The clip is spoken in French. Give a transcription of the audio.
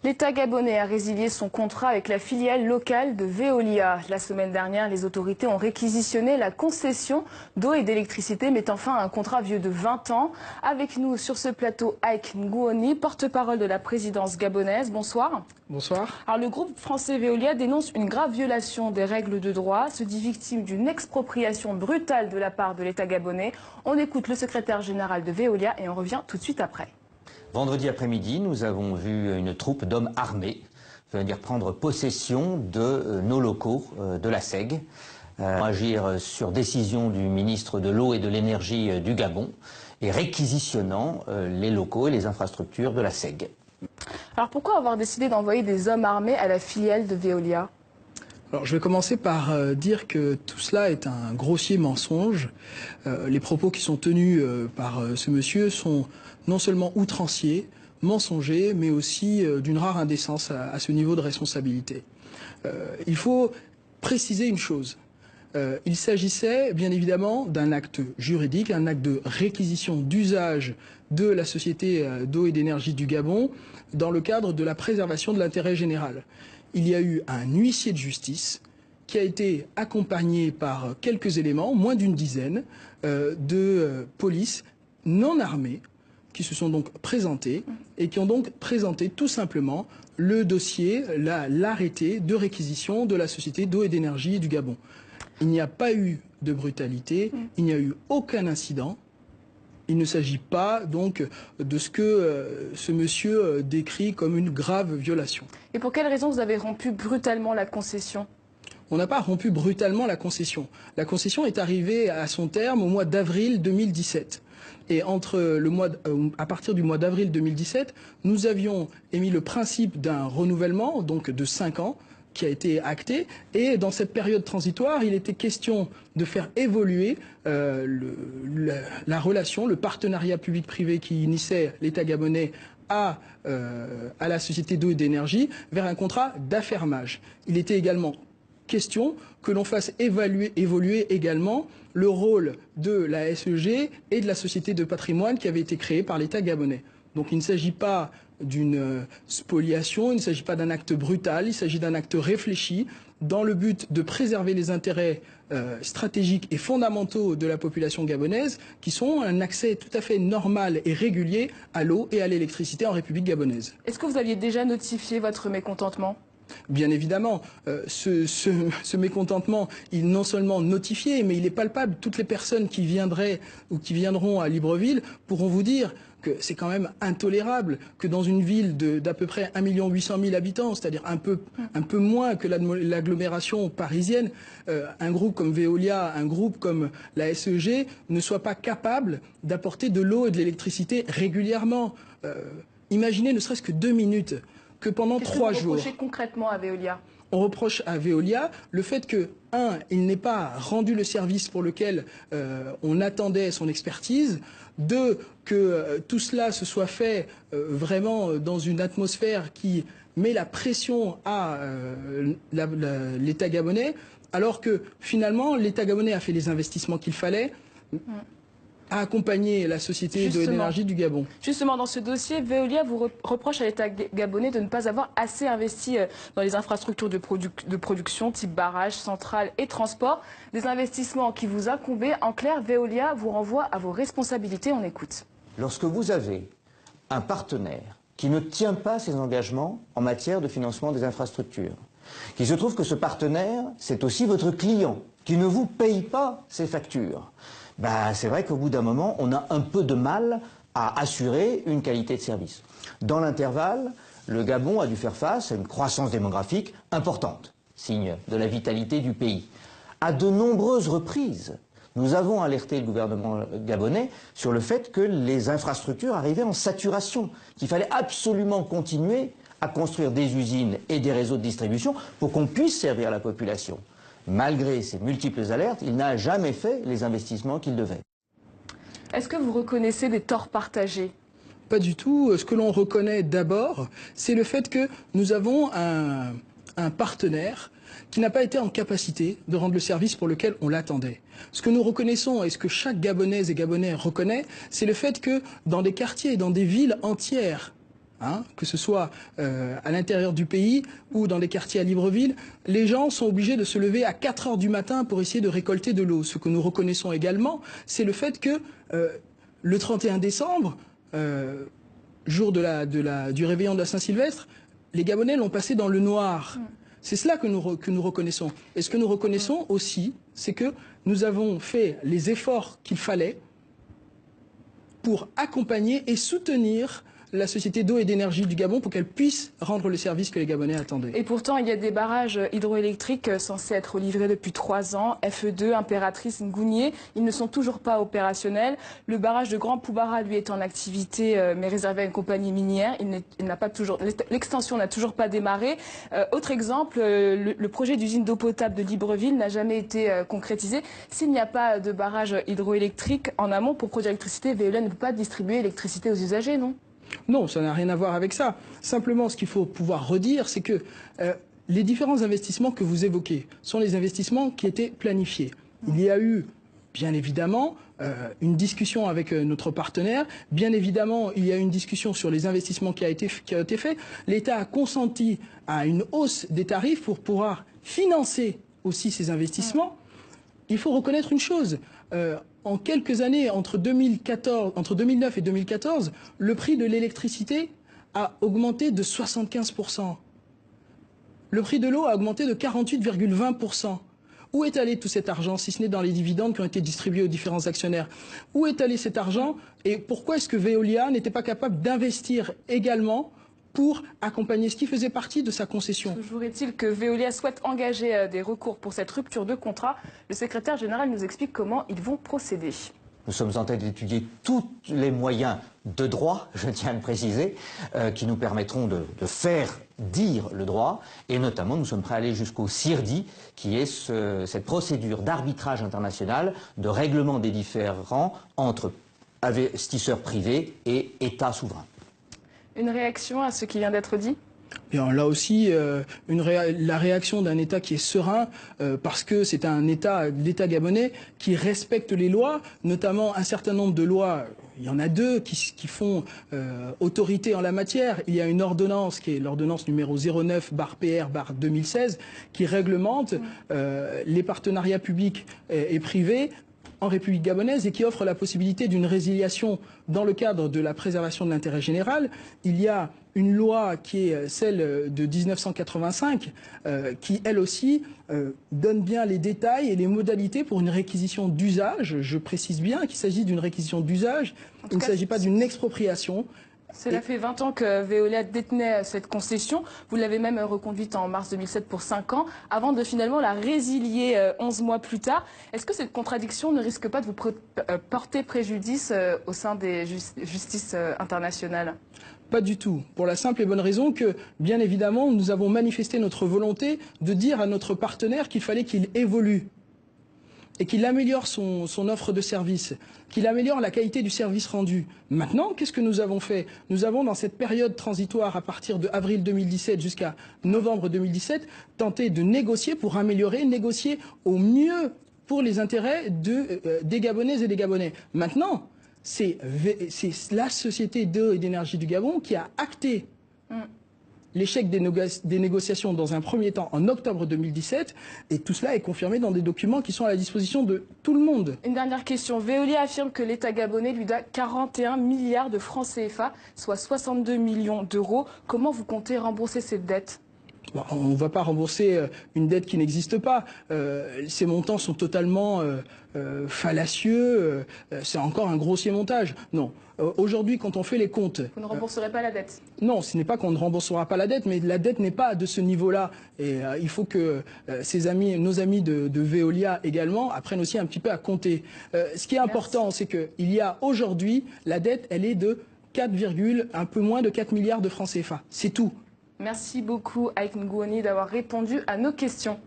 L'État gabonais a résilié son contrat avec la filiale locale de Veolia. La semaine dernière, les autorités ont réquisitionné la concession d'eau et d'électricité, mettant fin à un contrat vieux de 20 ans. Avec nous sur ce plateau, Ike Ngouoni, porte-parole de la présidence gabonaise. Bonsoir. Bonsoir. Alors, le groupe français Veolia dénonce une grave violation des règles de droit, se dit victime d'une expropriation brutale de la part de l'État gabonais. On écoute le secrétaire général de Veolia et on revient tout de suite après. Vendredi après-midi, nous avons vu une troupe d'hommes armés venir prendre possession de nos locaux de la SEG, agir sur décision du ministre de l'Eau et de l'Énergie du Gabon et réquisitionnant les locaux et les infrastructures de la SEG. Alors pourquoi avoir décidé d'envoyer des hommes armés à la filiale de Veolia ? Alors, je vais commencer par dire que tout cela est un grossier mensonge. Les propos qui sont tenus par ce monsieur sont non seulement outranciers, mensongers, mais aussi d'une rare indécence à ce niveau de responsabilité. Il faut préciser une chose. Il s'agissait bien évidemment d'un acte juridique, un acte de réquisition d'usage de la société d'eau et d'énergie du Gabon dans le cadre de la préservation de l'intérêt général. Il y a eu un huissier de justice qui a été accompagné par quelques éléments, moins d'une dizaine, de police non armés, qui se sont donc présentés et qui ont donc présenté tout simplement le dossier, l'arrêté de réquisition de la société d'eau et d'énergie du Gabon. Il n'y a pas eu de brutalité, il n'y a eu aucun incident. Il ne s'agit pas donc de ce que ce monsieur décrit comme une grave violation. Et pour quelle raison vous avez rompu brutalement la concession ? On n'a pas rompu brutalement la concession. La concession est arrivée à son terme au mois d'avril 2017. Et à partir du mois d'avril 2017, nous avions émis le principe d'un renouvellement, donc de 5 ans, qui a été acté. Et dans cette période transitoire, il était question de faire évoluer la relation, le partenariat public-privé qui unissait l'État gabonais à la société d'eau et d'énergie vers un contrat d'affermage. Il était également question que l'on fasse évoluer également le rôle de la SEG et de la société de patrimoine qui avait été créée par l'État gabonais. Donc il ne s'agit pas d'une spoliation, il ne s'agit pas d'un acte brutal, il s'agit d'un acte réfléchi dans le but de préserver les intérêts stratégiques et fondamentaux de la population gabonaise qui sont un accès tout à fait normal et régulier à l'eau et à l'électricité en République gabonaise. Est-ce que vous aviez déjà notifié votre mécontentement ? Bien évidemment, ce mécontentement, il est non seulement notifié, mais il est palpable. Toutes les personnes qui viendraient ou qui viendront à Libreville pourront vous dire que c'est quand même intolérable que dans une ville d'à peu près 1 800 000 habitants, c'est-à-dire un peu moins que l'agglomération parisienne, un groupe comme Veolia, un groupe comme la SEG ne soit pas capable d'apporter de l'eau et de l'électricité régulièrement. Imaginez ne serait-ce que 2 minutes que pendant 3 jours. Qu'est-ce que vous reprochez concrètement à Veolia ? On reproche à Veolia le fait que, il n'ait pas rendu le service pour lequel on attendait son expertise, 2, que tout cela se soit fait vraiment dans une atmosphère qui met la pression à l'État gabonais, alors que finalement l'État gabonais a fait les investissements qu'il fallait, a accompagné la société de l'énergie du Gabon. Justement, dans ce dossier, Veolia vous reproche à l'État gabonais de ne pas avoir assez investi dans les infrastructures de production, type barrages, centrales et transports. Des investissements qui vous incombaient. En clair, Veolia vous renvoie à vos responsabilités. On écoute. Lorsque vous avez un partenaire qui ne tient pas ses engagements en matière de financement des infrastructures, qu'il se trouve que ce partenaire, c'est aussi votre client, qui ne vous paye pas ses factures, c'est vrai qu'au bout d'un moment, on a un peu de mal à assurer une qualité de service. Dans l'intervalle, le Gabon a dû faire face à une croissance démographique importante, signe de la vitalité du pays. À de nombreuses reprises, nous avons alerté le gouvernement gabonais sur le fait que les infrastructures arrivaient en saturation, qu'il fallait absolument continuer à construire des usines et des réseaux de distribution pour qu'on puisse servir la population. Malgré ces multiples alertes, il n'a jamais fait les investissements qu'il devait. Est-ce que vous reconnaissez des torts partagés ? Pas du tout. Ce que l'on reconnaît d'abord, c'est le fait que nous avons un partenaire qui n'a pas été en capacité de rendre le service pour lequel on l'attendait. Ce que nous reconnaissons et ce que chaque Gabonaise et Gabonais reconnaît, c'est le fait que dans des quartiers et dans des villes entières hein, que ce soit à l'intérieur du pays ou dans les quartiers à Libreville, les gens sont obligés de se lever à 4 heures du matin pour essayer de récolter de l'eau. Ce que nous reconnaissons également, c'est le fait que le 31 décembre, jour du réveillon de la Saint-Sylvestre, les Gabonais l'ont passé dans le noir. C'est cela que nous reconnaissons. Et ce que nous reconnaissons aussi, c'est que nous avons fait les efforts qu'il fallait pour accompagner et soutenir la Société d'eau et d'énergie du Gabon pour qu'elle puisse rendre le service que les Gabonais attendaient. Et pourtant, il y a des barrages hydroélectriques censés être livrés depuis 3 ans. FE2, Impératrice, Ngounié, ils ne sont toujours pas opérationnels. Le barrage de Grand Poubara, lui, est en activité, mais réservé à une compagnie minière. L'extension n'a toujours pas démarré. Autre exemple, le projet d'usine d'eau potable de Libreville n'a jamais été concrétisé. S'il n'y a pas de barrage hydroélectrique en amont pour produire l'électricité, Veolia ne peut pas distribuer l'électricité aux usagers, non ? Non, ça n'a rien à voir avec ça. Simplement, ce qu'il faut pouvoir redire, c'est que les différents investissements que vous évoquez sont les investissements qui étaient planifiés. Il y a eu, bien évidemment, une discussion avec notre partenaire. Bien évidemment, il y a eu une discussion sur les investissements qui a été fait. L'État a consenti à une hausse des tarifs pour pouvoir financer aussi ces investissements. Il faut reconnaître une chose. En quelques années, entre 2009 et 2014, le prix de l'électricité a augmenté de 75%. Le prix de l'eau a augmenté de 48,20%. Où est allé tout cet argent, si ce n'est dans les dividendes qui ont été distribués aux différents actionnaires? Où est allé cet argent et pourquoi est-ce que Veolia n'était pas capable d'investir également pour accompagner ce qui faisait partie de sa concession? Toujours est-il que Veolia souhaite engager des recours pour cette rupture de contrat. Le secrétaire général nous explique comment ils vont procéder. Nous sommes en train d'étudier tous les moyens de droit, je tiens à le préciser, qui nous permettront de faire dire le droit. Et notamment, nous sommes prêts à aller jusqu'au CIRDI, qui est cette procédure d'arbitrage international, de règlement des différends entre investisseurs privés et États souverains. Une réaction à ce qui vient d'être dit? Bien, là aussi, la réaction d'un État qui est serein, parce que c'est l'État gabonais qui respecte les lois, notamment un certain nombre de lois. Il y en a 2 qui font autorité en la matière. Il y a une ordonnance qui est l'ordonnance numéro 09/PR/2016 qui réglemente les partenariats publics et privés en République gabonaise et qui offre la possibilité d'une résiliation dans le cadre de la préservation de l'intérêt général. Il y a une loi qui est celle de 1985 qui, elle aussi, donne bien les détails et les modalités pour une réquisition d'usage. Je précise bien qu'il s'agit d'une réquisition d'usage. Il ne s'agit pas d'une expropriation. Cela fait 20 ans que Veolia détenait cette concession. Vous l'avez même reconduite en mars 2007 pour 5 ans, avant de finalement la résilier 11 mois plus tard. Est-ce que cette contradiction ne risque pas de vous porter préjudice au sein des justices internationales? Pas du tout. Pour la simple et bonne raison que, bien évidemment, nous avons manifesté notre volonté de dire à notre partenaire qu'il fallait qu'il évolue et qu'il améliore son offre de service, qu'il améliore la qualité du service rendu. Maintenant, qu'est-ce que nous avons fait? Nous avons, dans cette période transitoire à partir de avril 2017 jusqu'à novembre 2017, tenté de négocier pour améliorer, négocier au mieux pour les intérêts des Gabonaises et des Gabonais. Maintenant, c'est la Société d'eau et d'énergie du Gabon qui a acté l'échec des négociations dans un premier temps en octobre 2017, et tout cela est confirmé dans des documents qui sont à la disposition de tout le monde. Une dernière question. Veolia affirme que l'État gabonais lui doit 41 milliards de francs CFA, soit 62 millions d'euros. Comment vous comptez rembourser cette dette? On ne va pas rembourser une dette qui n'existe pas. Ces montants sont totalement fallacieux. C'est encore un grossier montage. Non. Aujourd'hui, quand on fait les comptes... Vous ne rembourserez pas la dette? Non, ce n'est pas qu'on ne remboursera pas la dette, mais la dette n'est pas de ce niveau-là. Et il faut que nos amis de Veolia également apprennent aussi un petit peu à compter. Ce qui est important, c'est qu'il y a aujourd'hui, la dette, elle est de un peu moins de 4 milliards de francs CFA. C'est tout. Merci beaucoup, Aïk Ngouni, d'avoir répondu à nos questions.